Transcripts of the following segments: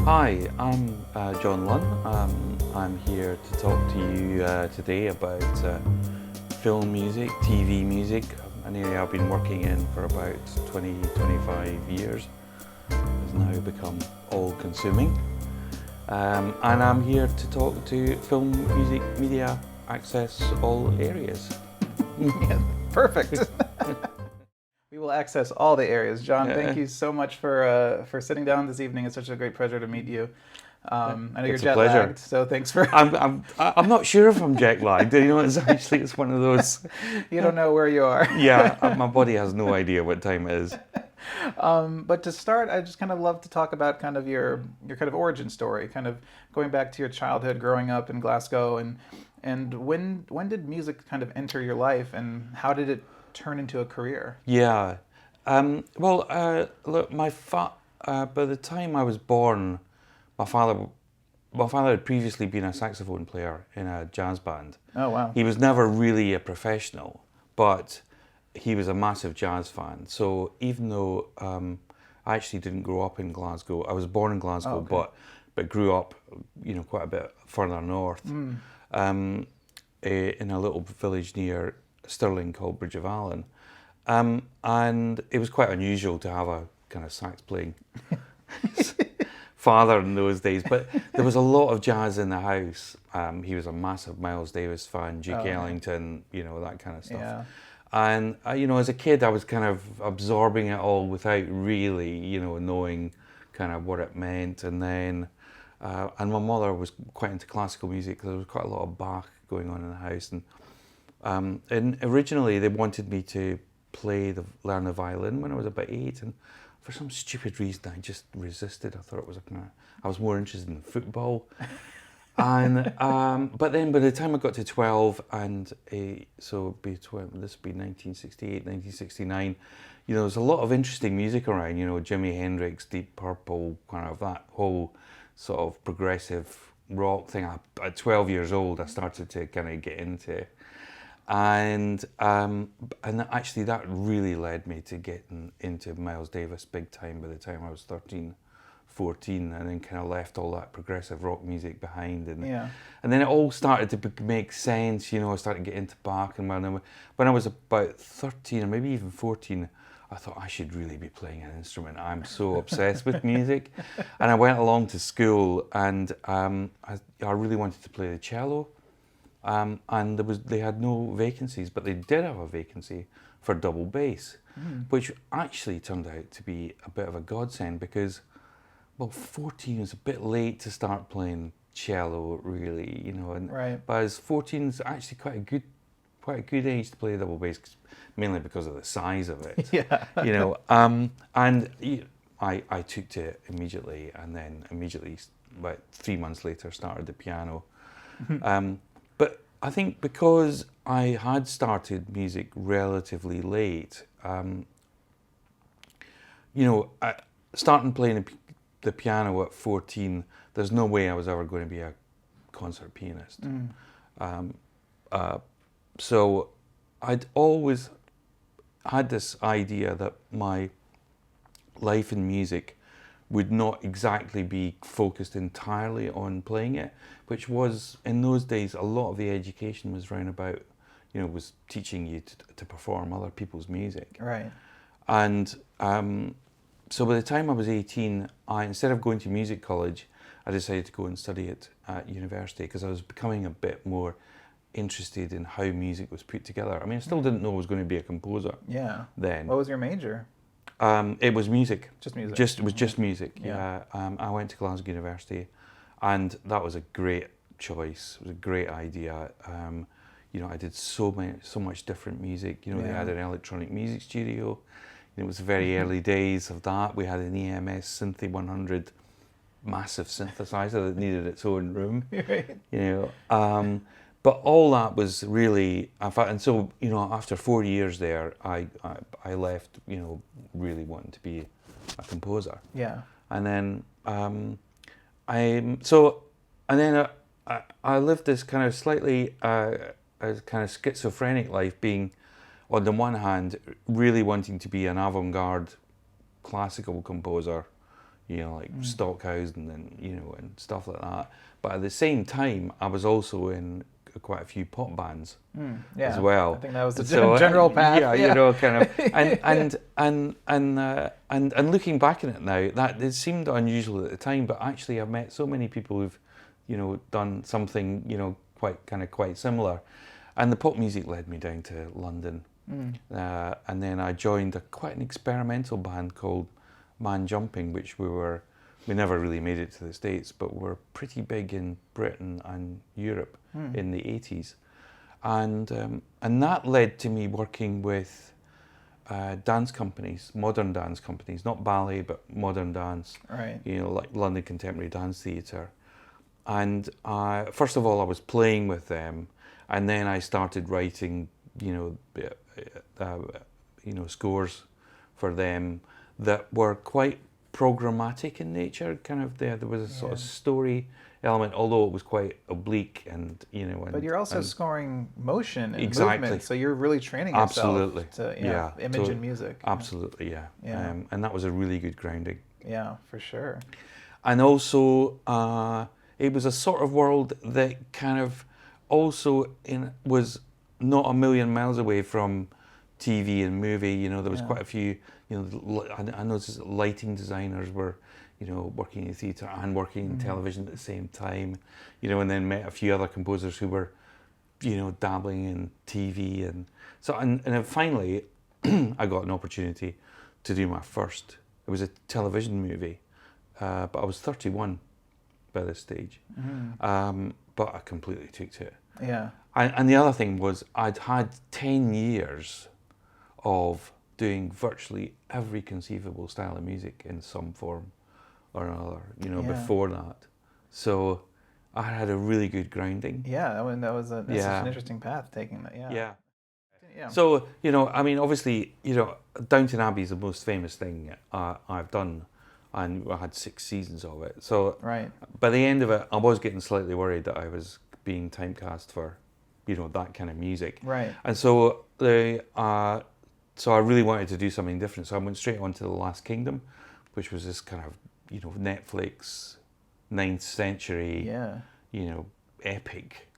Hi, I'm John Lunn. I'm here to talk to you today about film music, TV music, an area I've been working in for about 20, 25 years. It's now become all-consuming. And I'm here to talk to film, music, media, access all areas. Yeah, perfect. We will access all the areas. John, thank Yeah. you so much for sitting down this evening. It's such a great pleasure to meet you. I know you're It's a jet pleasure. lagged, so thanks for. I'm not sure if I'm jet lagged. You know, it's one of those. You don't know where you are. Yeah, my body has no idea what time it is. But to start, I just kind of love to talk about kind of your kind of origin story, kind of going back to your childhood, growing up in Glasgow, and when did music kind of enter your life, and how did it turn into a career? Yeah. Look, by the time I was born, my father, my father had previously been a saxophone player in a jazz band. Oh wow. He was never really a professional, but he was a massive jazz fan. So even though I actually didn't grow up in Glasgow, I was born in Glasgow, Oh, okay. but grew up, quite a bit further north, um, in a little village near Stirling called Bridge of Allen. And it was quite unusual to have a kind of sax playing father in those days, but there was a lot of jazz in the house. He was a massive Miles Davis fan, Duke Oh, yeah. Ellington, that kind of stuff. Yeah. And as a kid, I was kind of absorbing it all without really, knowing kind of what it meant. And then, and my mother was quite into classical music. There was quite a lot of Bach going on in the house, and originally they wanted me to learn the violin when I was about 8, and for some stupid reason I just resisted. I thought it was I was more interested in football, and but then by the time I got to 12, and so this would be 1968, 1969. There was a lot of interesting music around. Jimi Hendrix, Deep Purple, kind of that whole sort of progressive rock thing. At 12 years old, I started to kind of get into. And actually that really led me to getting into Miles Davis big time by the time I was 13, 14, and then kind of left all that progressive rock music behind. Yeah. And then it all started to make sense. I started to get into Bach, and when I was about 13 or maybe even 14, I thought I should really be playing an instrument. I'm so obsessed with music. And I went along to school, and I really wanted to play the cello. And they had no vacancies, but they did have a vacancy for double bass, which actually turned out to be a bit of a godsend because, 14 is a bit late to start playing cello, really, and Right. but as 14 is actually quite a good age to play double bass, mainly because of the size of it. Yeah. And I took to it immediately, and then immediately about 3 months later started the piano. But I think because I had started music relatively late, starting playing the piano at 14, there's no way I was ever going to be a concert pianist. So I'd always had this idea that my life in music would not exactly be focused entirely on playing it, which was, in those days, a lot of the education was round about, was teaching you to perform other people's music. Right. And so by the time I was 18, instead of going to music college, I decided to go and study it at university because I was becoming a bit more interested in how music was put together. I mean, I still didn't know I was going to be a composer. Yeah. Then. What was your major? It was music. Just music. It was just music. Yeah. I went to Glasgow University, and that was a great choice. It was a great idea. I did so much different music. They had an electronic music studio. It was the very early days of that. We had an EMS Synthy 100, massive synthesizer that needed its own room. Right. But all that was really, and so after 4 years there, I left, really wanting to be a composer. Yeah. And then I lived this kind of slightly kind of schizophrenic life, being on the one hand really wanting to be an avant-garde classical composer, like Stockhausen and and stuff like that. But at the same time, I was also in quite a few pop bands as Yeah, I well. think that was the So general path. yeah, Yeah. kind of, and looking back on it now, that it seemed unusual at the time, but actually I've met so many people who've done something quite similar, and the pop music led me down to London, and then I joined quite an experimental band called Man Jumping, which we never really made it to the States, but were pretty big in Britain and Europe in the 80s. And that led to me working with dance companies, modern dance companies, not ballet, but modern dance, Right. like London Contemporary Dance Theatre. And first of all, I was playing with them, and then I started writing, scores for them that were quite programmatic in nature. Kind of there was a sort of story element, although it was quite oblique and But you're also scoring motion and exactly movement, so you're really training yourself absolutely to image and music. Absolutely, yeah. Yeah. And that was a really good grounding. Yeah, for sure. And also, it was a sort of world that kind of also was not a million miles away from TV and movie. There was quite a few. I noticed that lighting designers were, working in theatre and working in television at the same time. And then met a few other composers who were, dabbling in TV, and so and then finally, I got an opportunity to do my first. It was a television movie, but I was 31 by this stage. But I completely took to it. Yeah. And the other thing was I'd had 10 years of doing virtually every conceivable style of music in some form or another, before that. So I had a really good grounding. Yeah, I mean, that's such an interesting path taking that. Yeah. Yeah. So, obviously, Downton Abbey is the most famous thing I've done, and I had 6 seasons of it. So Right. by the end of it, I was getting slightly worried that I was being typecast for, that kind of music. Right. And so so I really wanted to do something different. So I went straight on to The Last Kingdom, which was this kind of, Netflix 9th century, epic,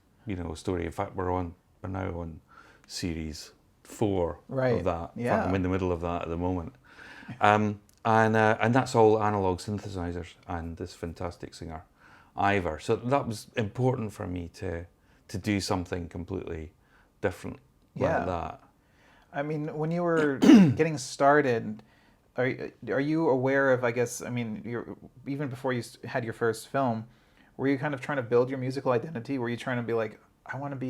story. In fact, we're now on series 4 of that. Yeah. In fact, I'm in the middle of that at the moment. And that's all analog synthesizers and this fantastic singer, Ivor. So that was important for me to do something completely different like that. I mean, when you were getting started, are you aware of, even before you had your first film, were you kind of trying to build your musical identity? Were you trying to be like, I want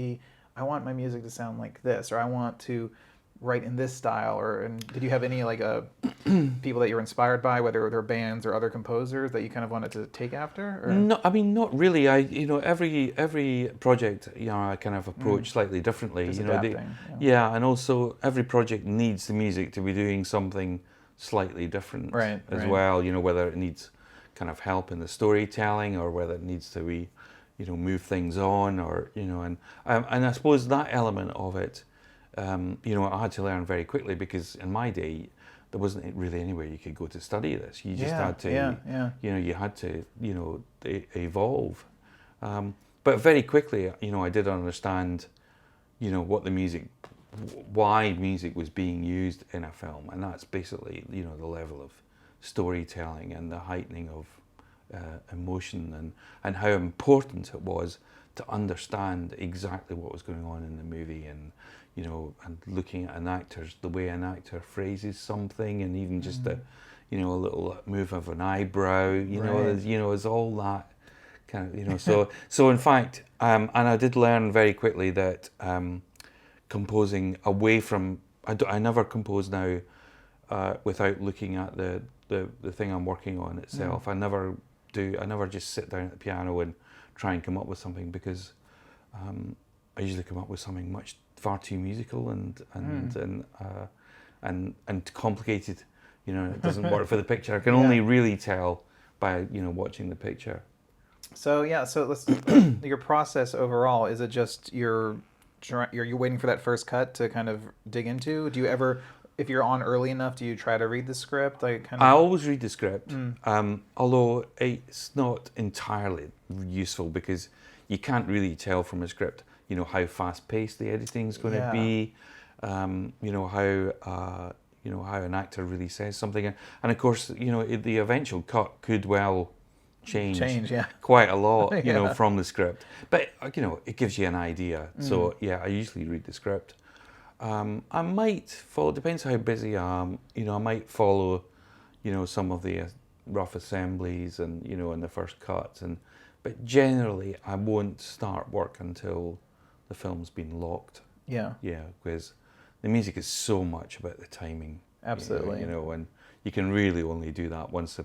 my music to sound like this, or I want to write in this style, and did you have any people that you were inspired by, whether they're bands or other composers that you kind of wanted to take after? Or? No, I mean, not really. Every project, I kind of approach slightly differently. Just adapting. Yeah, and also every project needs the music to be doing something slightly different as well. Whether it needs kind of help in the storytelling, or whether it needs to be, move things on, or and I suppose that element of it, I had to learn very quickly, because in my day, there wasn't really anywhere you could go to study this. You just had to, you had to, evolve. But very quickly, I did understand, what the music, why music was being used in a film, and that's basically, the level of storytelling and the heightening of emotion, and how important it was to understand exactly what was going on in the movie, and and looking at the way an actor phrases something, and even just a little move of an eyebrow, there's all that kind of, so in fact, and I did learn very quickly that composing away from, I never compose now without looking at the thing I'm working on itself. I never just sit down at the piano and try and come up with something, because I usually come up with something far too musical and complicated. It doesn't work for the picture. I can only really tell by watching the picture. So let's your process overall, is it just you're waiting for that first cut to kind of dig into? Do you ever if you're on early enough, do you try to read the script? Like kind I of. always read the script, although it's not entirely useful because you can't really tell from a script, how fast-paced the editing's going to Yeah. be, how an actor really says something, and of course, the eventual cut could well change Yeah. quite a lot, Yeah. from the script, but it gives you an idea. So yeah, I usually read the script. I might follow, depends how busy I am, I might follow, some of the rough assemblies and, and the first cuts. But generally, I won't start work until the film's been locked. Yeah. Yeah, because the music is so much about the timing. Absolutely. And you can really only do that once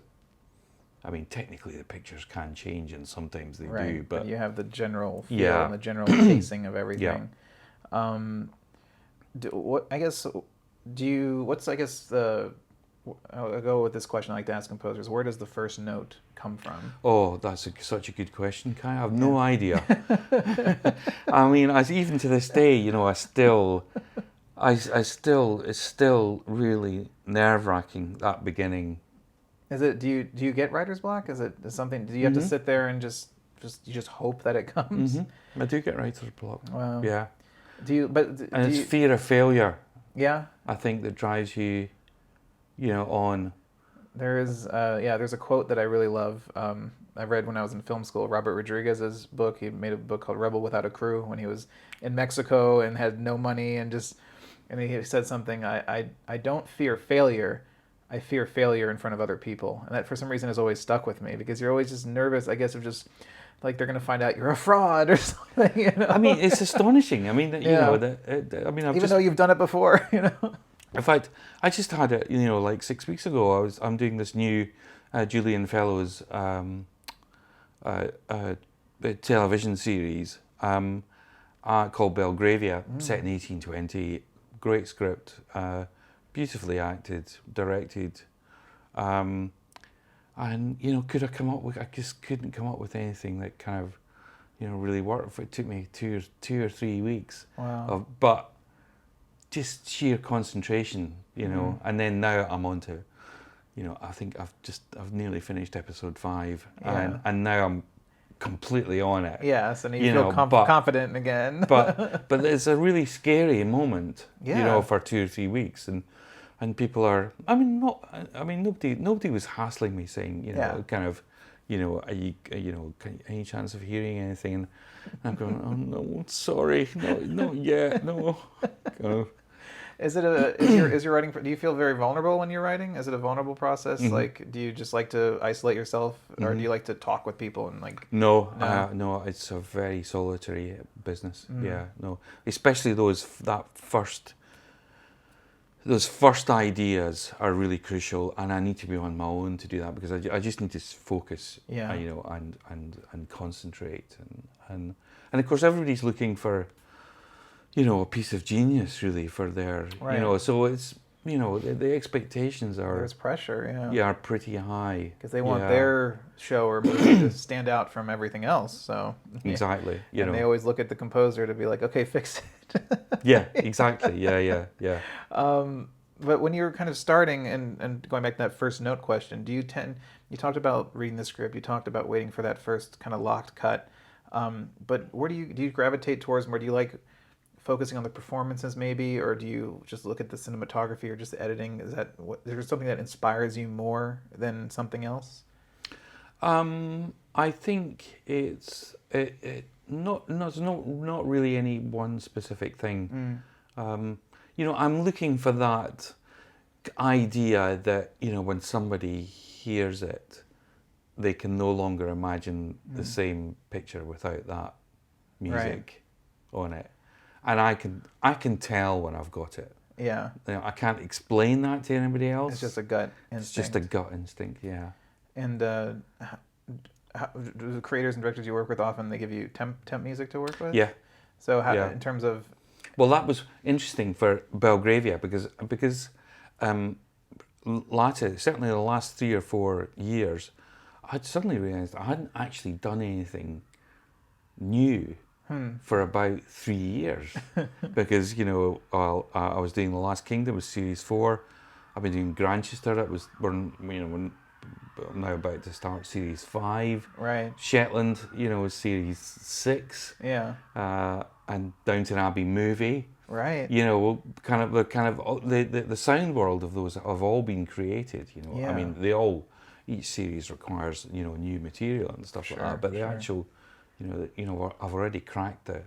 technically the pictures can change and sometimes they Right. do. But you have the general feel Yeah. and the general pacing of everything. I'll go with this question I like to ask composers. Where does the first note come from? Oh, that's such a good question, Kai. I have no idea. I mean, even to this day, it's still really nerve-wracking, that beginning. Do you get writer's block? Is something? Do you have to sit there and just hope that it comes? I do get writer's block. Wow. Yeah. And it's fear of failure. Yeah. I think that drives you, on. There's a quote that I really love. I read when I was in film school. Robert Rodriguez's book. He made a book called Rebel Without a Crew when he was in Mexico and had no money and he said something. I don't fear failure. I fear failure in front of other people, and that for some reason has always stuck with me because you're always just nervous, I guess, of just like they're going to find out you're a fraud or something. I mean, it's astonishing. I mean, Even though you've done it before, In fact, I just had it, like 6 weeks ago. I'm doing this new Julian Fellows television series called Belgravia, set in 1820. Great script, beautifully acted, directed, and could I come up with? I just couldn't come up with anything that kind of, really worked. It took me two or 3 weeks. Wow. But just sheer concentration, and then now I'm on to, I think I've nearly finished episode 5, and now I'm completely on it. Yes, and you feel confident again. but it's a really scary moment, for 2 or 3 weeks, and people are. Nobody was hassling me saying, kind of, are you, any chance of hearing anything? And I'm going, oh no, sorry, no, not yet, no. Is your writing? Do you feel very vulnerable when you're writing? Is it a vulnerable process? Like, do you just like to isolate yourself, or do you like to talk with people and like? No, it's a very solitary business. Yeah, no, especially those first ideas are really crucial, and I need to be on my own to do that because I just need to focus. Yeah. And concentrate, and of course everybody's looking for, a piece of genius really for their, Right. So it's, the expectations are. There's pressure, are pretty high. Because they want their show or movie to stand out from everything else. So exactly, and they always look at the composer to be like, okay, fix it. Yeah, exactly. Yeah. But when you're kind of starting and going back to that first note question, you talked about reading the script, you talked about waiting for that first kind of locked cut. But where do you gravitate towards more? Do you like focusing on the performances maybe, or do you just look at the cinematography or just the editing? Is there something that inspires you more than something else? I think it's not really any one specific thing. I'm looking for that idea that, when somebody hears it, they can no longer imagine the same picture without that music on it. And I can tell when I've got it. Yeah. I can't explain that to anybody else. It's just a gut instinct. It's just a gut instinct, yeah. And the creators and directors you work with, often they give you temp music to work with? Yeah. So in terms of... Well, that was interesting for Belgravia because certainly the last 3 or 4 years, I'd suddenly realised I hadn't actually done anything new for about 3 years because I was doing The Last Kingdom was series 4. I've been doing Grantchester. We're now about to start series 5. Right. Shetland, was series 6. Yeah. And Downton Abbey movie. Right. The sound world of those have all been created. Yeah. I mean, each series requires new material and stuff like that. But the actual, I've already cracked and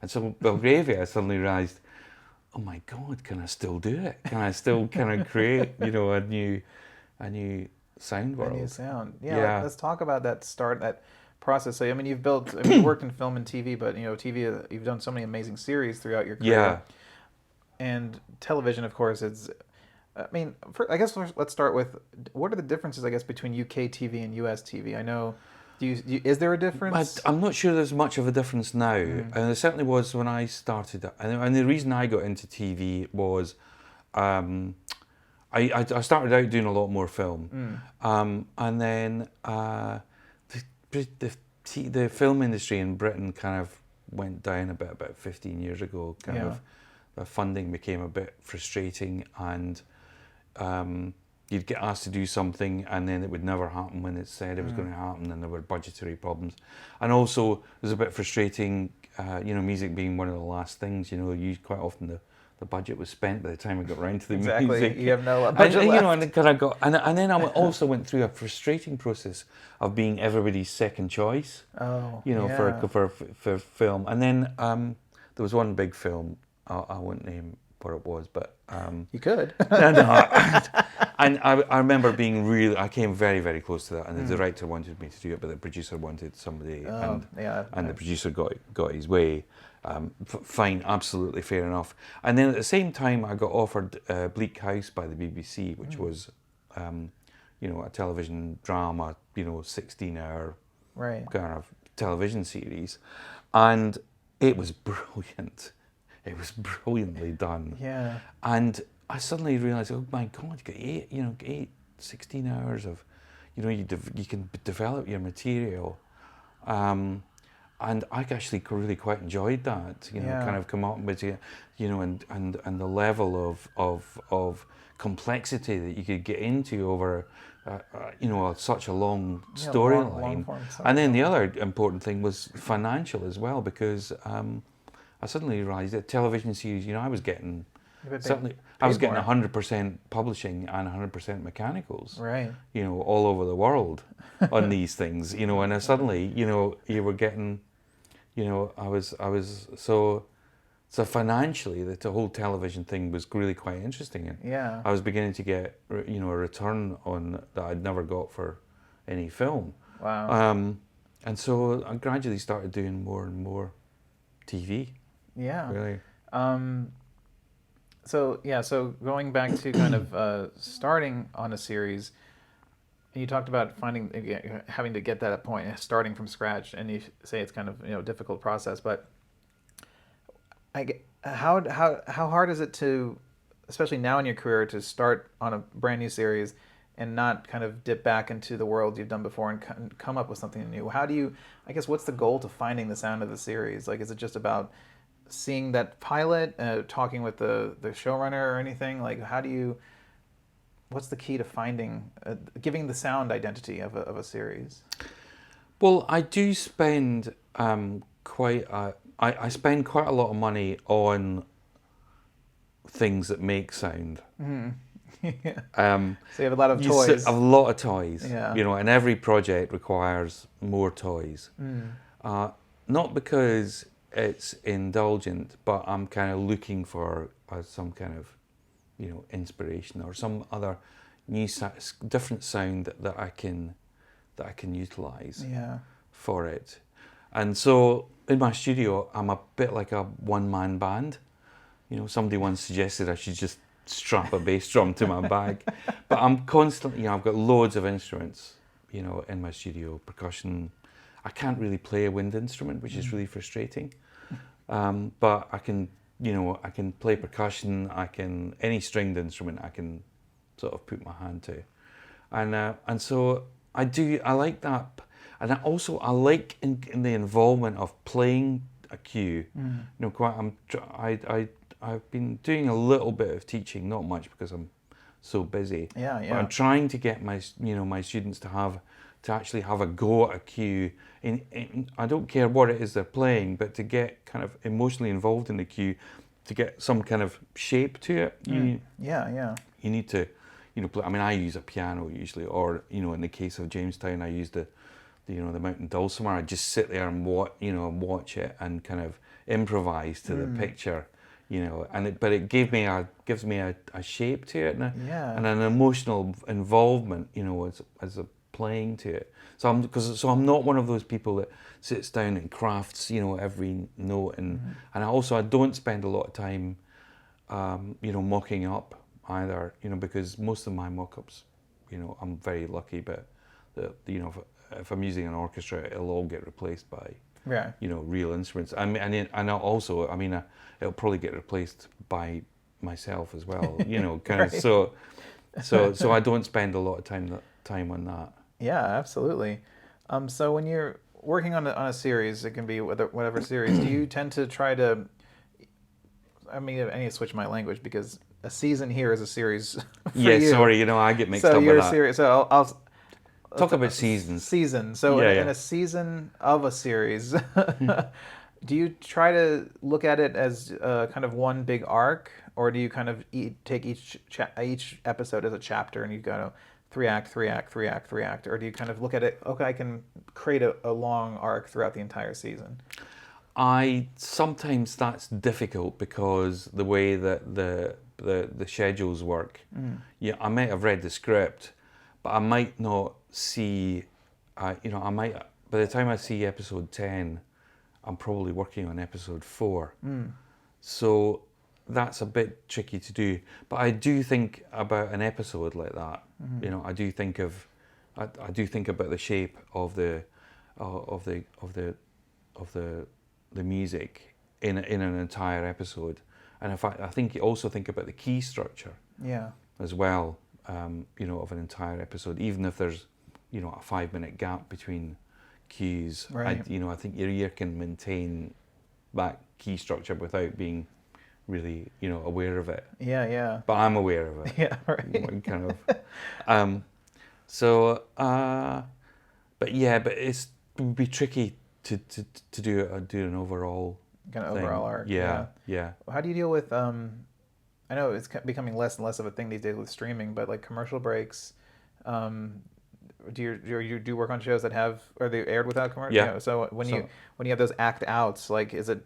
so Belgravia, I suddenly realised, oh my God, can I still do it? Can I still kind of create a new sound world? A new sound. Yeah. Let's talk about that process. So, I mean, you've you worked in film and TV, but TV, you've done so many amazing series throughout your career. Yeah. And television, of course, let's start with, what are the differences, I guess, between UK TV and US TV? I know, is there a difference? I'm not sure there's much of a difference now. And there certainly was when I started. And the reason I got into TV was I started out doing a lot more film. And then the film industry in Britain kind of went down a bit about 15 years ago. The funding became a bit frustrating, and you'd get asked to do something and then it would never happen when it said it was going to happen, and there were budgetary problems. And also it was a bit frustrating, music being one of the last things, you quite often the budget was spent by the time we got around to the music. You have no budget left. And then I also went through a frustrating process of being everybody's second choice. For film. And then there was one big film, I won't name what it was, but you could. And I remember I came very, very close to that, and the director wanted me to do it, but the producer wanted somebody, and the producer got his way. Fine, absolutely fair enough. And then at the same time, I got offered Bleak House by the BBC, which was, a television drama, 16-hour kind of television series, and it was brilliant. It was brilliantly done. Yeah. And I suddenly realised, oh my God, you got 16 hours of, you can develop your material. And I actually really quite enjoyed that, kind of come up with, and the level of complexity that you could get into over, such a long storyline. And then the other important thing was financial as well, because I suddenly realised that television series, I was getting 100% publishing and 100% mechanicals, right? All over the world on these things, and suddenly, you were getting, I was so financially the whole television thing was really quite interesting, and I was beginning to get, a return on that I'd never got for any film. Wow. And so I gradually started doing more and more TV. Yeah. Really. So going back to kind of starting on a series, you talked about having to get that point, starting from scratch, and you say it's kind of a difficult process. But how hard is it to, especially now in your career, to start on a brand new series and not kind of dip back into the world you've done before and come up with something new? How do you? I guess what's the goal to finding the sound of the series? Like, is it just about seeing that pilot, talking with the showrunner or anything? Like, what's the key to finding, giving the sound identity of a series? Well, I do spend I spend quite a lot of money on things that make sound. Yeah. So you have a lot of toys. A lot of toys. Yeah. And every project requires more toys. Not because it's indulgent, but I'm kind of looking for some kind of, inspiration or some other new different sound that I can utilize for it. And so in my studio, I'm a bit like a one-man band. Somebody once suggested I should just strap a bass drum to my bag, but I'm constantly, I've got loads of instruments, in my studio, percussion. I can't really play a wind instrument, which is really frustrating. But I can play percussion. Any stringed instrument I can sort of put my hand to, and so I like that. and I like in the involvement of playing a cue. You know, I've been doing a little bit of teaching, not much because I'm so busy. Yeah, But yeah. I'm trying to get my my students to actually have a go at a cue. I don't care what it is they're playing, but to get kind of emotionally involved in the cue, to get some kind of shape to it. Yeah. You need to, play. I mean, I use a piano usually, or in the case of Jamestown, I use the mountain dulcimer. I just sit there and watch it and kind of improvise to the picture, but it gives me a shape to it and an emotional involvement, as a playing to it. So I'm not one of those people that sits down and crafts, every note, and I don't spend a lot of time, mocking up either, because most of my mock-ups, I'm very lucky, but if I'm using an orchestra, it'll all get replaced by real instruments. It'll probably get replaced by myself as well, kind of. So I don't spend a lot of time on that. Yeah, absolutely. So when you're working on a series, it can be whatever series, do you tend to try to, I need to switch my language because a season here is a series for you. Sorry, I get mixed up with that. Series, so I'll talk about seasons. So in a season of a series, do you try to look at it as kind of one big arc, or do you kind of take each episode as a chapter and you go 3-act, 3-act, 3-act, 3-act, or do you kind of look at it, okay, I can create a long arc throughout the entire season? Sometimes that's difficult because the way that the schedules work. Yeah, I might have read the script, but I might not see. I might, by the time I see episode 10, I'm probably working on episode 4. So that's a bit tricky to do. But I do think about an episode like that. I do think about the shape of the music in an entire episode, and in fact, I think you also think about the key structure as well, of an entire episode. Even if there's, a 5-minute gap between cues, right. I think your ear can maintain that key structure without being really, aware of it. Yeah. But I'm aware of it. Yeah, right. Kind of. But it would be tricky to do an overall kind of thing. overall arc. Yeah. How do you deal with? I know it's becoming less and less of a thing these days with streaming, but like commercial breaks. Do you work on shows that are they aired without commercial? Yeah. So when you have those act outs, like is it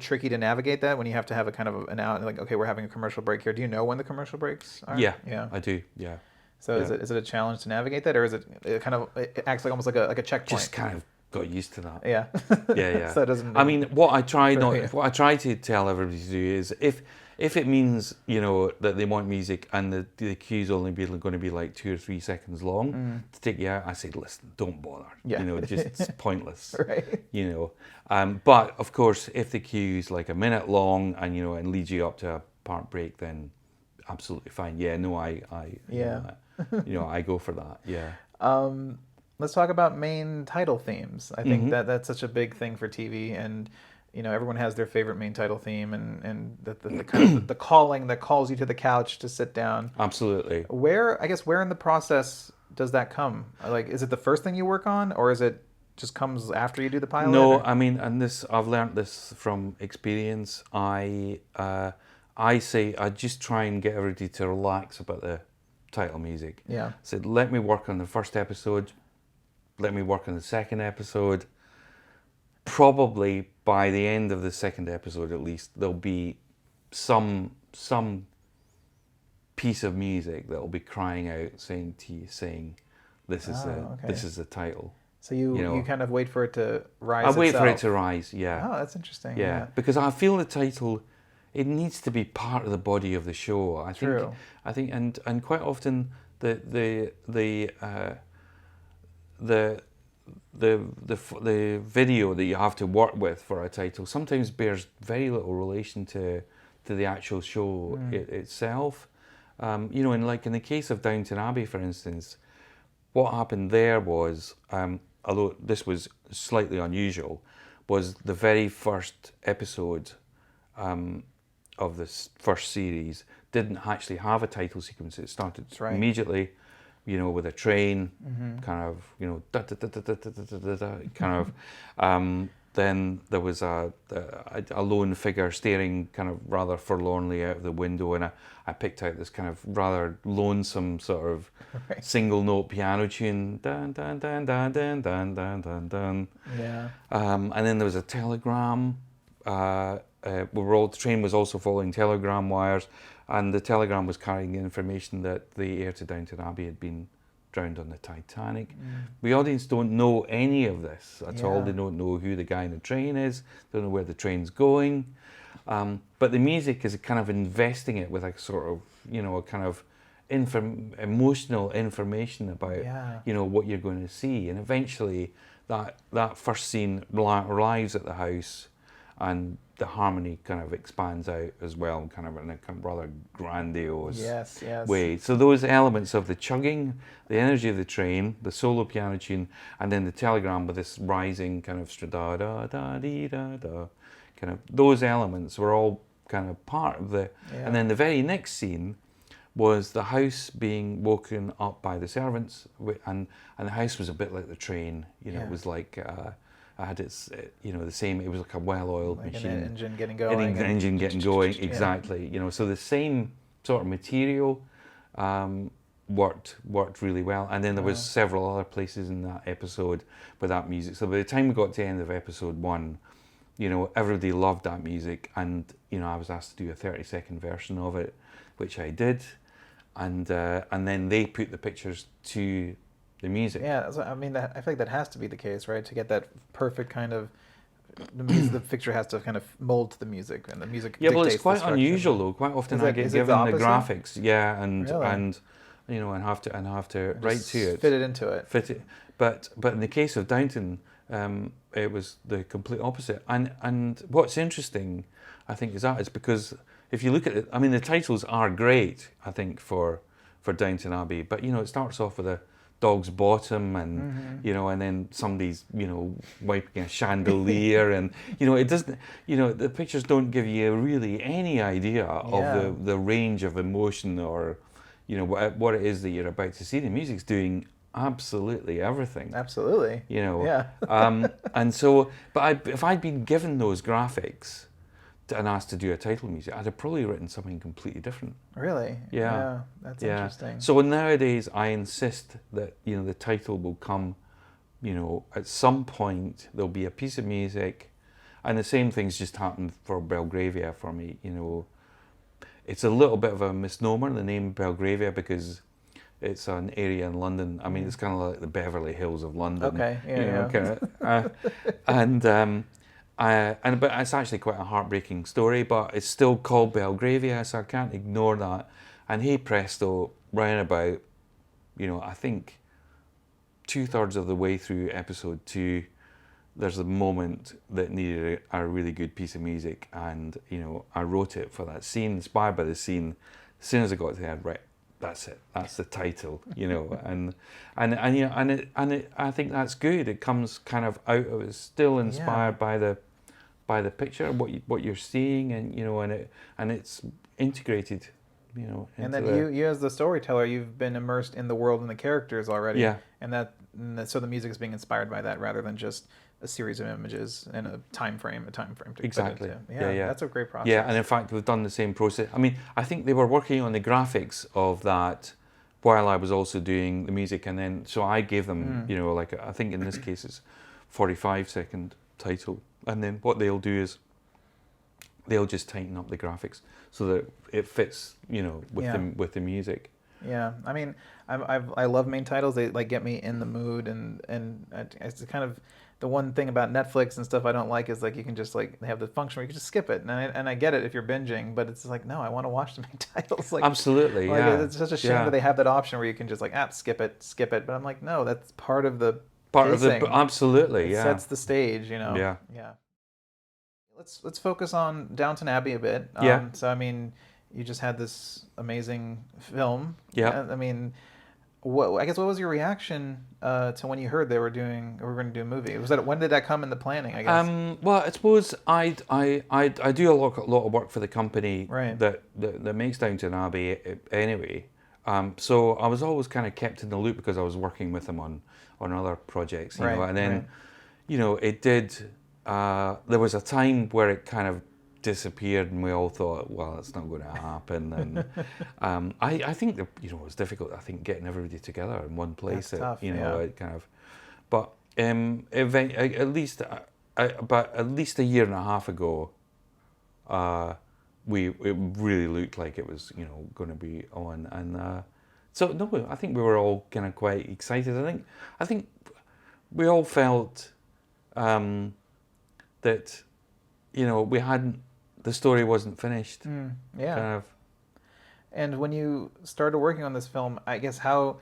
tricky to navigate that when you have to have a kind of an out, like, okay, we're having a commercial break here. Do you know when the commercial breaks are? Yeah, I do. Yeah. So is it a challenge to navigate that, or is it kind of, it acts like almost like a checkpoint? Just kind of got used to that. Yeah. Yeah. So it doesn't. I mean, what I try to tell everybody to do is if it means that they want music and the cue's only going to be like 2 or 3 seconds long to take you out, I say, listen, don't bother. Yeah. It's pointless. Right. But of course, if the cue's like a minute long and and leads you up to a part break, then absolutely fine. Yeah. No, I I go for that. Yeah. Let's talk about main title themes. I think that's such a big thing for TV, and everyone has their favorite main title theme, and the kind of the calling that calls you to the couch to sit down. Absolutely. Where in the process does that come? Like, is it the first thing you work on, or is it just comes after you do the pilot? No, I mean, and I've learned this from experience. I say I just try and get everybody to relax about the title music. Yeah. So let me work on the first episode. Let me work on the second episode. Probably by the end of the second episode, at least, there'll be some piece of music that'll be crying out, saying this is the title. So you kind of wait for it to rise. I wait for it to rise. Yeah. Oh, that's interesting. Yeah, because I feel the title, it needs to be part of the body of the show. I think, and quite often the video that you have to work with for a title sometimes bears very little relation to the actual show itself. And like in the case of Downton Abbey, for instance, what happened there was although this was slightly unusual, was the very first episode of this first series didn't actually have a title sequence. It started That's right. immediately, with a train, Mm-hmm. kind of, da, da, da, da, da, da, da, da, da, kind of. Then there was a lone figure staring kind of rather forlornly out of the window, and I picked out this kind of rather lonesome sort of Right. single note piano tune, dun dun dun dun dun dun dun dun dun. Yeah. And then there was a telegram. The train was also following telegram wires, and the telegram was carrying the information that the heir to Downton Abbey had been drowned on the Titanic. The audience don't know any of this at all. Yeah. They don't know who the guy in the train is. They don't know where the train's going. But the music is kind of investing it with a sort of, a kind of emotional information about, Yeah. what you're going to see. And eventually that first scene arrives at the house, and the harmony kind of expands out as well, kind of in a kind of rather grandiose Yes. Yes. way. So those elements of the chugging, the energy of the train, the solo piano tune, and then the telegram with this rising kind of da da da dee da da, kind of those elements were all kind of part of the. Yeah. And then the very next scene was the house being woken up by the servants, and the house was a bit like the train. Yeah. It was like. I had its, the same. It was like a well-oiled Like machine. an engine getting going. An engine getting going, Yeah. exactly. So the same sort of material worked really well. And then there was several other places in that episode with that music. So by the time we got to the end of episode 1, everybody loved that music, and I was asked to do a 30-second version of it, which I did, and then they put the pictures to the music. Yeah, so, I mean, I feel like that has to be the case, right? To get that perfect kind of, the picture has to kind of mold to the music, and the music. Yeah, well, it's dictates the quite structure. unusual though. Quite often I get is it the given the opposite? graphics, yeah, and Really? and have to write Just to it, fit it into it. fit it. But in the case of Downton, it was the complete opposite. And what's interesting, I think, is because if you look at it, I mean, the titles are great, I think, for Downton Abbey. But it starts off with a dog's bottom, and and then somebody's wiping a chandelier, and it doesn't, the pictures don't give you really any idea of the range of emotion, or what it is that you're about to see. The music's doing absolutely everything. Absolutely. Yeah. And so, but if I'd been given those graphics and asked to do a title music, I'd have probably written something completely different. Really? Yeah. That's interesting. So nowadays I insist that, the title will come, at some point there'll be a piece of music, and the same thing's just happened for Belgravia for me, It's a little bit of a misnomer, the name Belgravia, because it's an area in London. I mean, it's kind of like the Beverly Hills of London. Okay, yeah. But it's actually quite a heartbreaking story, but it's still called Belgravia, so I can't ignore that. And hey presto, round about, I think 2/3 of the way through episode 2, there's a moment that needed a really good piece of music, and I wrote it for that scene, inspired by the scene. As soon as I got to the end, right, that's it. That's the title, and I think that's good. It comes kind of out of it, still inspired by the picture, what you're seeing, and it's integrated, And then you as the storyteller, you've been immersed in the world and the characters already. Yeah. And so the music is being inspired by that rather than just a series of images and a time frame to exactly. put it into. Yeah, that's a great process. Yeah, and in fact, we've done the same process. I mean, I think they were working on the graphics of that while I was also doing the music, and then so I gave them, like I think in this case it's 45-second title, and then what they'll do is they'll just tighten up the graphics so that it fits, with the music. Yeah, I mean, I love main titles. They like get me in the mood, and it's kind of the one thing about Netflix and stuff I don't like is like you can just like they have the function where you can just skip it, and I get it if you're binging, but it's like no, I want to watch the main titles. Like absolutely, like, yeah. It's such a shame that they have that option where you can just like skip it, but I'm like no, that's part of the absolutely, it sets the stage, Yeah. Yeah. Let's focus on Downton Abbey a bit. So I mean, you just had this amazing film. Yeah. I mean, I guess what was your reaction to when you heard they were going to do a movie? Was that when did that come in the planning? I guess. Well, I suppose I do a lot of work for the company Right. that makes Downton Abbey anyway. So I was always kind of kept in the loop because I was working with them on other projects, you know. Right. And Right. then, you know, it did. There was a time where it kind of disappeared, and we all thought, well, it's not going to happen. And I think that, you know, it was difficult. I think getting everybody together in one place. That's tough. You know, Yeah. it kind of. But about at least a year and a half ago, it really looked like it was, you know, going to be on, and so no, I think we were all kind of quite excited. I think we all felt that, you know, the story wasn't finished. Yeah. Kind of. And when you started working on this film, I guess how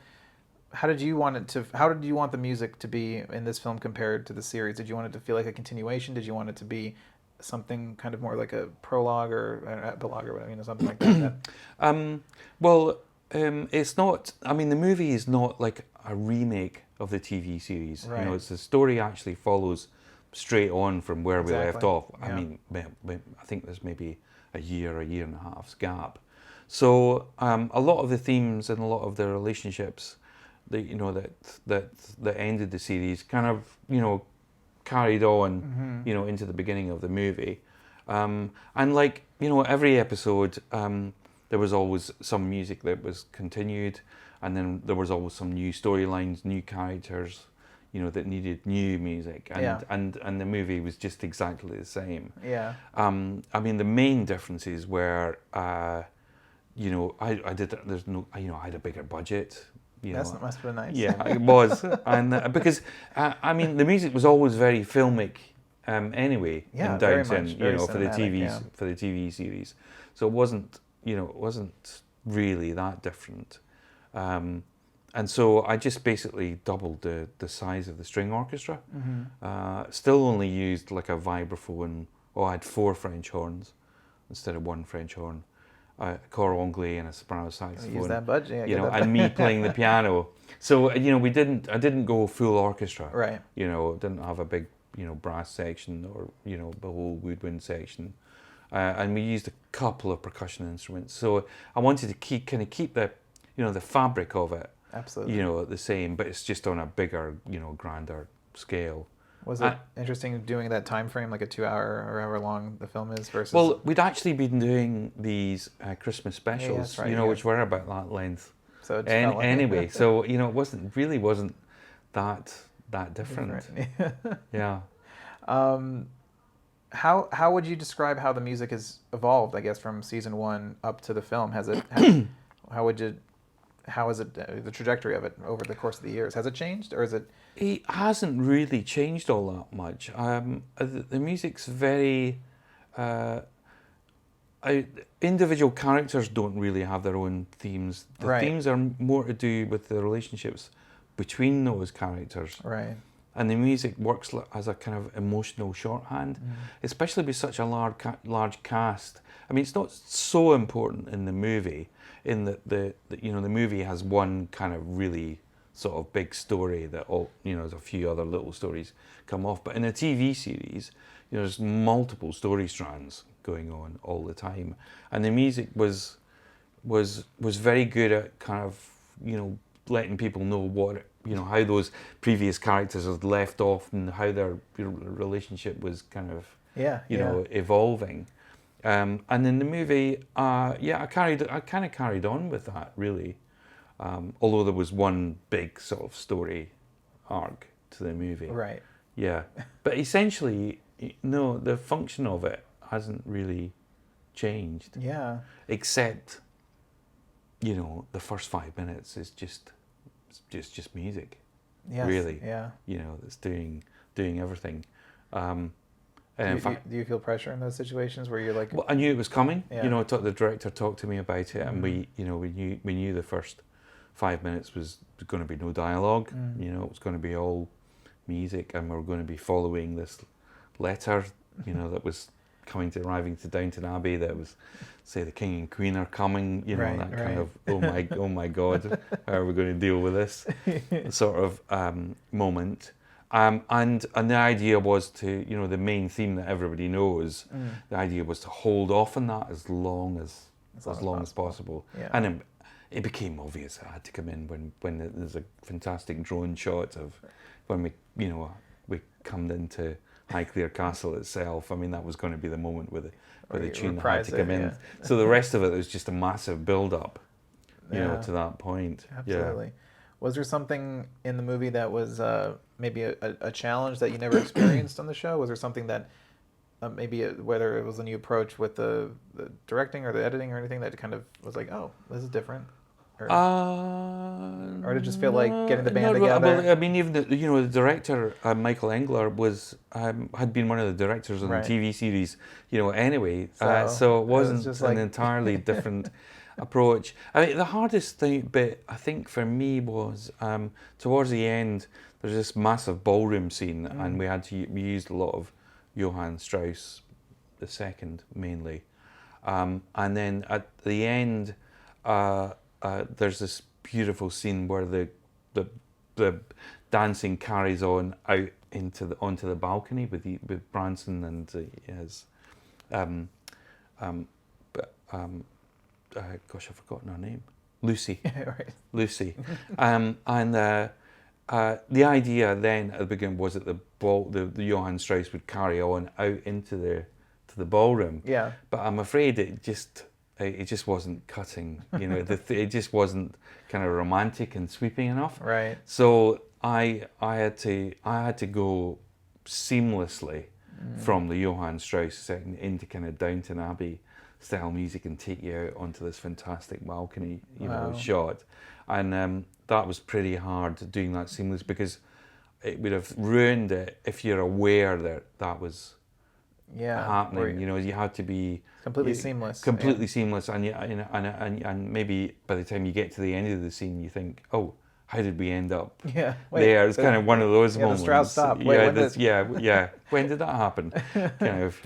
did you want the music to be in this film compared to the series? Did you want it to feel like a continuation? Did you want it to be something kind of more like a prologue or epilogue or whatever, you know, something like that? Well, it's not. I mean, the movie is not like a remake of the TV series. Right. You know, it's the story actually follows straight on from where we left Exactly. off. Yeah. I mean, I think there's maybe a year and a half's gap. So a lot of the themes and a lot of the relationships that, you know, that ended the series kind of, you know, carried on, you know, into the beginning of the movie. And like, you know, every episode, there was always some music that was continued, and then there was always some new storylines, new characters, you know, that needed new music, and Yeah. and the movie was just exactly the same. Yeah. I mean, the main differences were, you know, I had a bigger budget. You That know, must have been nice. yeah, it was, and because I mean, the music was always very filmic, anyway, Yeah, in very Downton, much, you very know, for the cinematic, TVs yeah. for the TV series, so it wasn't, you know, it wasn't really that different, and so I just basically doubled the size of the string orchestra. Still only used like a vibraphone. Oh, I had 4 French horns instead of 1 French horn. A cor anglais and a soprano saxophone. Use that budget. Yeah, You get know, that and me playing the piano. So, you know, I didn't go full orchestra. Right. You know, didn't have a big, you know, brass section or, you know, the whole woodwind section. And we used a couple of percussion instruments. So I wanted to keep the, you know, the fabric of it, Absolutely. you know, the same, but it's just on a bigger, you know, grander scale. Was it interesting doing that time frame, like a 2 hour or however long the film is versus? Well, we'd actually been doing these Christmas specials, that's right, you know, yeah. which were about that length. So it just felt like Anyway, so, you know, it wasn't that different. different. Yeah. How would you describe how the music has evolved? I guess from season 1 up to the film, how is it the trajectory of it over the course of the years? Has it changed, or is it? It hasn't really changed all that much. The music's very. Individual characters don't really have their own themes. The Right. themes are more to do with the relationships between those characters. Right. And the music works as a kind of emotional shorthand, especially with such a large cast. I mean, it's not so important in the movie, in that the you know, the movie has one kind of really sort of big story that all, you know, there's a few other little stories come off. But in a TV series, you know, there's multiple story strands going on all the time, and the music was very good at kind of, you know, letting people know what, you know, how those previous characters had left off and how their relationship was kind of, you know, evolving. And in the movie, I kind of carried on with that, really. Although there was one big sort of story arc to the movie. Right. Yeah. But essentially, no, the function of it hasn't really changed. Yeah. Except, you know, the first 5 minutes is just music. Yes. Really. Yeah. You know, that's doing everything. Do you feel pressure in those situations where you're like? Well, I knew it was coming. Yeah. You know, the director talked to me about it, and we knew the first 5 minutes was going to be no dialogue. You know, it was going to be all music, and we were going to be following this letter, you know, that was arriving to Downton Abbey, that was, say, the King and Queen are coming, you know, Right, that right. kind of, oh my God, how are we going to deal with this sort of moment. And the idea was to, you know, the main theme that everybody knows, the idea was to hold off on that as long as possible. Yeah. And then it became obvious I had to come in when there's a fantastic drone shot of when we come into Highclere Castle itself. I mean, that was going to be the moment where the tune had to come in. Yeah. So the rest of it was just a massive build-up, you know, to that point. Absolutely. Yeah. Was there something in the movie that was maybe a challenge that you never experienced on the show? Was there something that whether it was a new approach with the directing or the editing or anything that kind of was like, oh, this is different? Or did it just feel like getting the band together? Well, I mean, even the director Michael Engler had been one of the directors on Right. the TV series, you know. Anyway, So so it wasn't just an like- entirely different approach. I mean, the hardest bit I think for me was towards the end. There's this massive ballroom scene, and we used a lot of Johann Strauss II mainly, and then at the end. There's this beautiful scene where the dancing carries on out onto the balcony with Branson and his gosh, I've forgotten her name, Lucy. Right. Lucy, and the idea then at the beginning was that the Johann Strauss would carry on out into the ballroom. Yeah. But I'm afraid it just wasn't cutting, you know. It just wasn't kind of romantic and sweeping enough. Right. So I had to go seamlessly from the Johann Strauss setting into kind of Downton Abbey style music and take you out onto this fantastic balcony, you know, shot. And that was pretty hard doing that seamless, because it would have ruined it if you're aware that was happening. You know, you had to be completely seamless. Completely seamless, and maybe by the time you get to the end of the scene, you think, oh, how did we end up there? It's kind of one of those moments. The Strauss stopped. When did that happen? Kind of.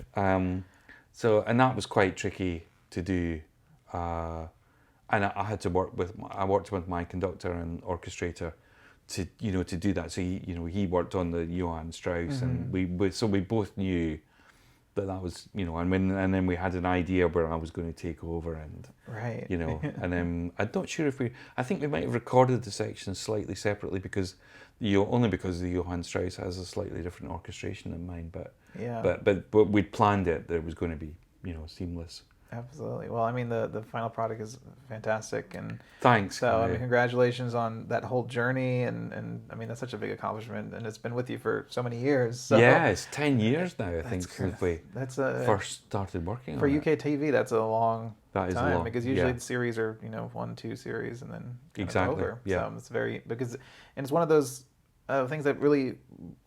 So, and that was quite tricky to do, and I had to worked with my conductor and orchestrator to do that. So he worked on the Johann Strauss, and we both knew that was, you know, and then we had an idea where I was going to take over, and right, you know, and then I'm not sure I think we might have recorded the sections slightly separately because the Johann Strauss has a slightly different orchestration than mine, but we'd planned it that it was going to be, you know, seamless. Absolutely. Well, I mean, the final product is fantastic, and thanks. So, I mean, congratulations on that whole journey, and I mean, that's such a big accomplishment, and it's been with you for so many years. So. Yeah, it's 10 years now, I think, since we first started working for on UK it. TV. That's a long time, because usually the series are, you know, 1-2 series and then over. Yeah. So it's it's one of those things that really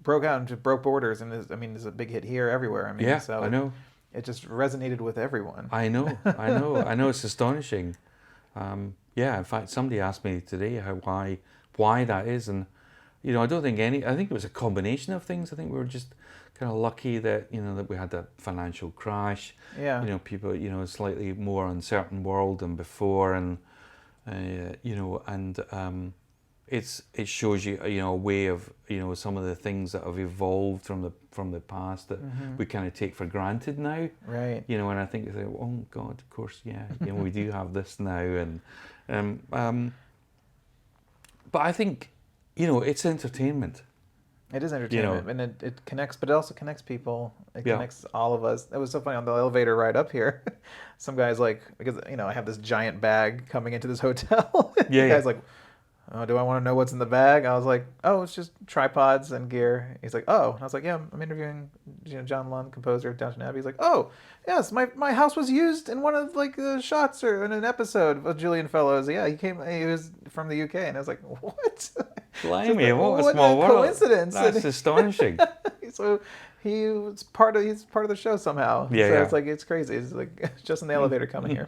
broke borders, and is a big hit here everywhere. I mean, yeah, so I know. It just resonated with everyone. I know. It's astonishing. In fact, somebody asked me today why that is, and you know, I think it was a combination of things. I think we were just kind of lucky that, you know, that we had that financial crash. Yeah. You know, people, you know, a slightly more uncertain world than before, and you know, and it shows you, you know, a way of, you know, some of the things that have evolved from the past that we kind of take for granted now. Right. You know, and I think, oh God, of course, yeah, you know, we do have this now, and but I think, you know, it's entertainment. It is entertainment, and it connects, but it also connects people. It connects all of us. It was so funny on the elevator ride up here. Some guy's like, because, you know, I have this giant bag coming into this hotel. The guy's like, oh, do I want to know what's in the bag? I was like, oh, it's just tripods and gear. He's like, oh. And I was like, yeah, I'm interviewing, you know, John Lunn, composer of Downton Abbey. He's like, oh, yes, my house was used in one of like the shots or in an episode of Julian Fellows. Yeah, he was from the UK. And I was like, what? Blimey, what a small world. Coincidence. That's astonishing. So he's part of the show somehow. It's like, it's crazy. It's like just in the elevator coming here.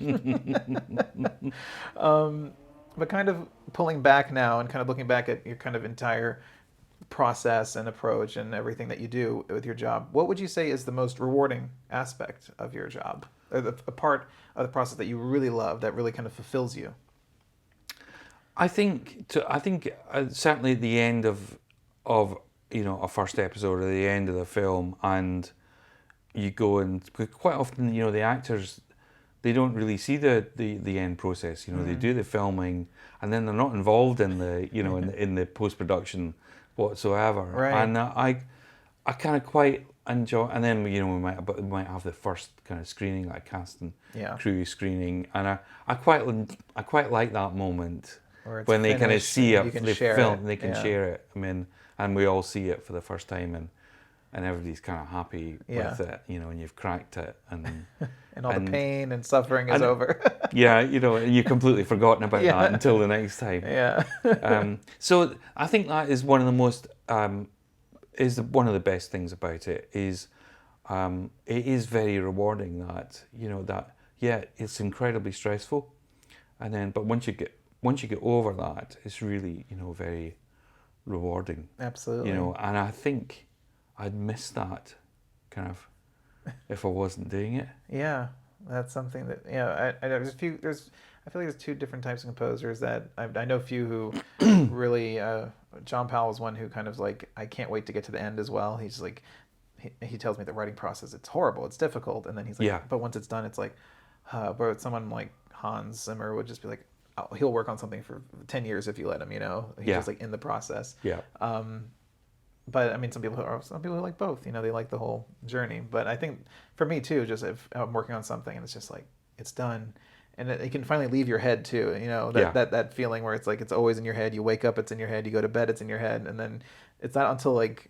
But kind of pulling back now and kind of looking back at your kind of entire process and approach and everything that you do with your job, what would you say is the most rewarding aspect of your job, or a part of the process that you really love, that really kind of fulfills you? I think certainly at the end of a first episode, or the end of the film, and you go, and quite often the actors, they don't really see the end process. They do the filming, and then they're not involved in the in the post production whatsoever. Right. And I kind of quite enjoy. And then we might have the first kind of screening, like cast and crew screening, and I quite like that moment when they kind of see it, they film, they can share it. I mean, and we all see it for the first time, and everybody's kind of happy with it, and you've cracked it, and and all the pain and suffering is over. Yeah, you've completely forgotten about that until the next time. Yeah. So I think that is one of the most one of the best things about it is it is very rewarding that it's incredibly stressful, and then but once you get over that, it's really very rewarding. Absolutely. And I think I'd miss that kind of if I wasn't doing it. Yeah, that's something that I feel like there's two different types of composers that I know a few who really John Powell is one who kind of like, I can't wait to get to the end as well. He's like, he tells me the writing process, it's horrible, it's difficult, and then he's like, but once it's done, it's like, but someone like Hans Zimmer would just be like, oh, he'll work on something for 10 years if you let him, he's just like in the process. But I mean, some people like both, they like the whole journey. But I think for me too, just if I'm working on something and it's just like, it's done, and it can finally leave your head too, that feeling where it's like, it's always in your head. You wake up, it's in your head. You go to bed, it's in your head. And then it's not until like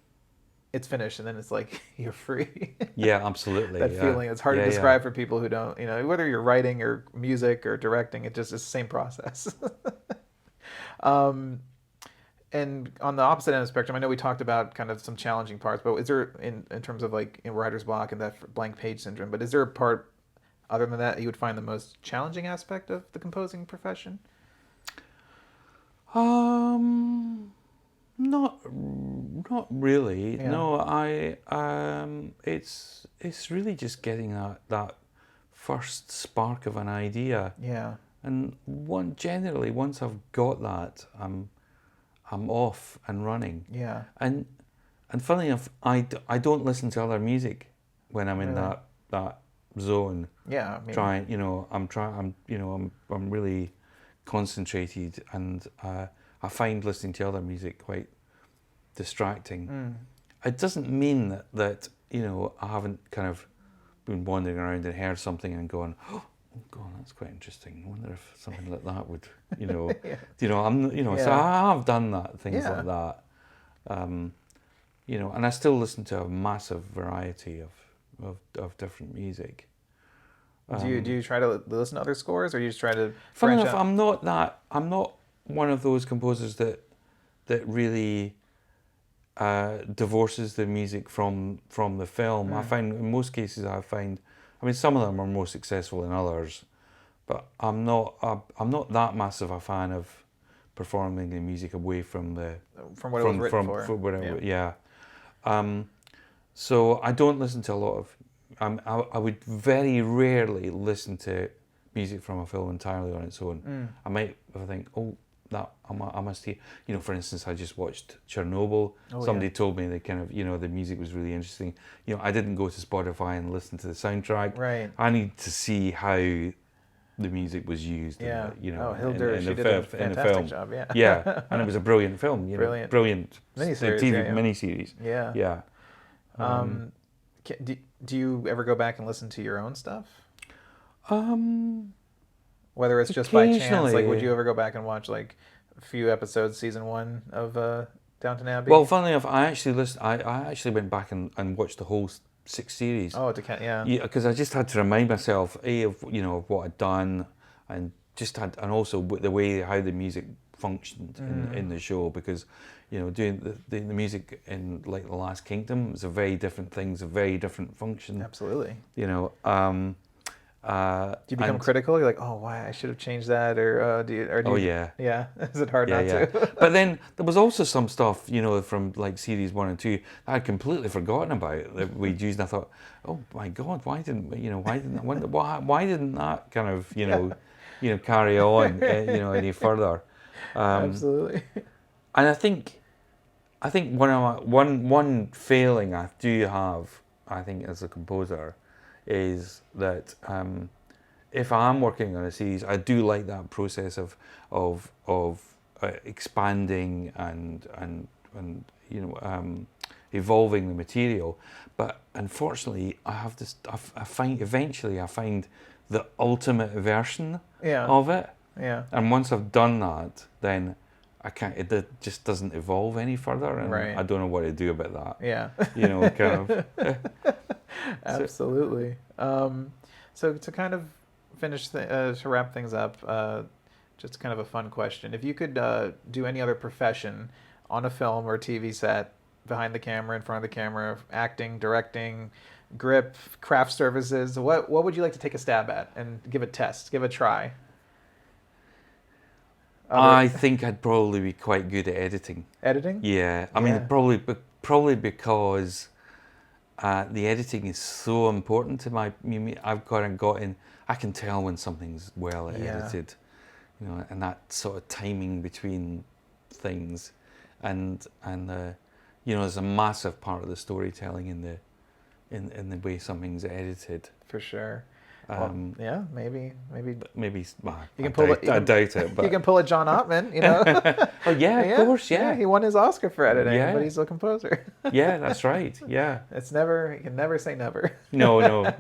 it's finished, and then it's like you're free. Yeah, absolutely. That feeling, it's hard to describe for people who don't, whether you're writing or music or directing, it just is the same process. And on the opposite end of the spectrum, I know we talked about kind of some challenging parts, but is there, in terms of like in writer's block and that blank page syndrome, but is there a part other than that you would find the most challenging aspect of the composing profession? Not really. Yeah. No, it's really just getting that first spark of an idea. Yeah. And generally once I've got that, I'm off and running. Yeah. And funnily enough, I don't listen to other music when I'm in that zone. Yeah. I mean, I'm really concentrated, and I find listening to other music quite distracting. It doesn't mean that I haven't kind of been wandering around and heard something and going, oh God, that's quite interesting. I wonder if something like that would, So I have done that, things like that. And I still listen to a massive variety of different music. Do you try to listen to other scores, or you just try to Funny branch enough, out? I'm not one of those composers that really divorces the music from the film. I find in most cases, some of them are more successful than others, but I'm not that massive a fan of performing the music away from what it was written for. So I don't listen to a lot of. I would very rarely listen to music from a film entirely on its own. I might think, I must hear. For instance, I just watched Chernobyl. Somebody told me that kind of the music was really interesting. I didn't go to Spotify and listen to the soundtrack. Right. I need to see how the music was used. Yeah. Hildur, in did a fantastic job. Yeah. Yeah, and it was a brilliant film. Brilliant miniseries. TV miniseries. Yeah. Yeah. Do you ever go back and listen to your own stuff? Whether it's just by chance, like, would you ever go back and watch like a few episodes, season 1 of Downton Abbey? Well, funnily enough, I actually went back and watched the whole 6 series. Oh, yeah, because I just had to remind myself of what I'd done, and also the way how the music functioned in the show, because doing the music in like The Last Kingdom is a very different thing, it's a very different function. Absolutely. Do you become critical? You're like, oh, why I should have changed that, or do Oh you? yeah. Yeah, is it hard Yeah, not yeah. to? But then there was also some stuff, from like series 1 and 2 that I'd completely forgotten about that we'd used. And I thought, oh my God, why didn't that kind of, Yeah. carry on, any further? Absolutely. And I think one failing I do have, I think, as a composer, is that if I'm working on a series, I do like that process of expanding and evolving the material. But unfortunately, I find the ultimate version Yeah. of it, Yeah. and once I've done that, then I can't. Just doesn't evolve any further, and Right. I don't know what to do about that. Yeah. Kind of. Absolutely. So to kind of to wrap things up, just kind of a fun question. If you could do any other profession on a film or TV set, behind the camera, in front of the camera, acting, directing, grip, craft services, what would you like to take a stab at and give a test, give a try? I think I'd probably be quite good at editing. Editing? Yeah, I Yeah. mean, probably because the editing is so important to my. I've gotten. I can tell when something's well Yeah. edited, and that sort of timing between things, and there's a massive part of the storytelling in the way something's edited. For sure. Well, yeah, maybe. Well, You can pull it. I doubt it, but You can pull a John Ottman, oh yeah, of course, yeah. He won his Oscar for editing, Yeah. but he's a composer. Yeah, that's right. Yeah. You can never say never. No.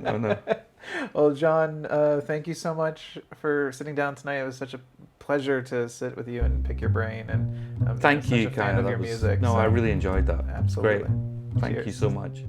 Well, John, thank you so much for sitting down tonight. It was such a pleasure to sit with you and pick your brain. And I'm Thank such you, a fan Kyle. of your music. No, so I really enjoyed that. absolutely. Great. Thank you Cheers. so much.